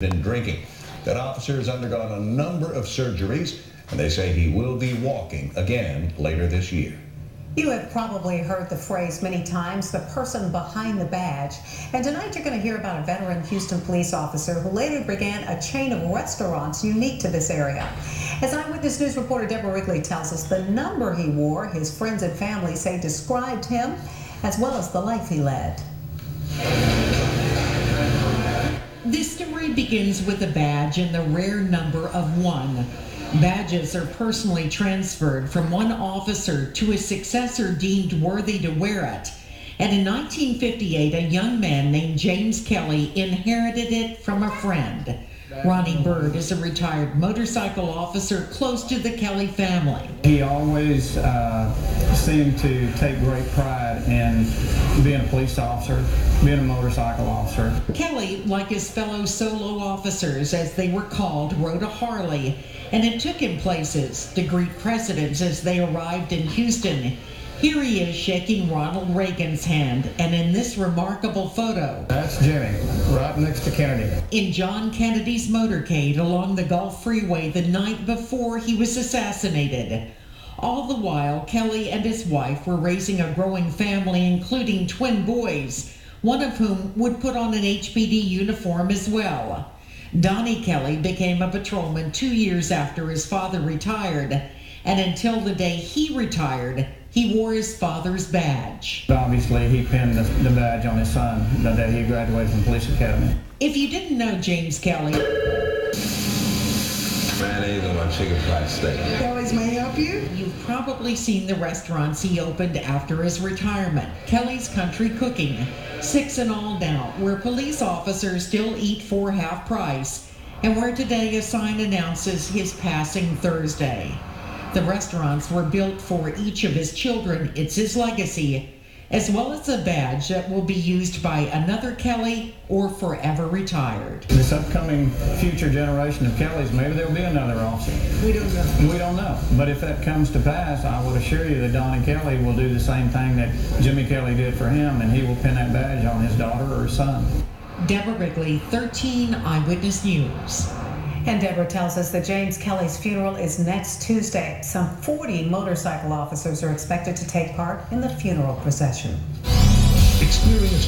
in drinking. That officer has undergone a number of surgeries, and they say he will be walking again later this year. You have probably heard the phrase many times, the person behind the badge. And tonight you're going to hear about a veteran Houston police officer who later began a chain of restaurants unique to this area. As Eyewitness News reporter Deborah Wrigley tells us, the number he wore, his friends and family say described him, as well as the life he led. This story begins with a badge and the rare number of 1. Badges are personally transferred from one officer to a successor deemed worthy to wear it. And in 1958, a young man named James Kelley inherited it from a friend. Ronnie Bird is a retired motorcycle officer close to the Kelley family. He always seemed to take great pride in being a police officer, being a motorcycle officer. Kelley, like his fellow solo officers, as they were called, rode a Harley, and it took him places to greet presidents as they arrived in Houston. Here he is shaking Ronald Reagan's hand, and in this remarkable photo, that's Jimmy, right next to Kennedy. In John Kennedy's motorcade along the Gulf Freeway the night before he was assassinated. All the while, Kelley and his wife were raising a growing family, including twin boys, one of whom would put on an HPD uniform as well. Donnie Kelley became a patrolman 2 years after his father retired, and until the day he retired, he wore his father's badge. Obviously, he pinned the badge on his son the day he graduated from police academy. If you didn't know James Kelley, mayonnaise on my chicken fried steak. Kelley's may help you? You've probably seen the restaurants he opened after his retirement. Kelley's Country Cooking, 6 in all now, where police officers still eat for half price, and where today a sign announces his passing Thursday. The restaurants were built for each of his children. It's his legacy, as well as a badge that will be used by another Kelley or forever retired. This upcoming future generation of Kelleys, maybe there'll be another officer. We don't know. We don't know. But if that comes to pass, I would assure you that Donnie Kelley will do the same thing that Jimmy Kelley did for him, and he will pin that badge on his daughter or his son. Deborah Wrigley, 13 Eyewitness News. And Deborah tells us that James Kelley's funeral is next Tuesday. Some 40 motorcycle officers are expected to take part in the funeral procession. Experience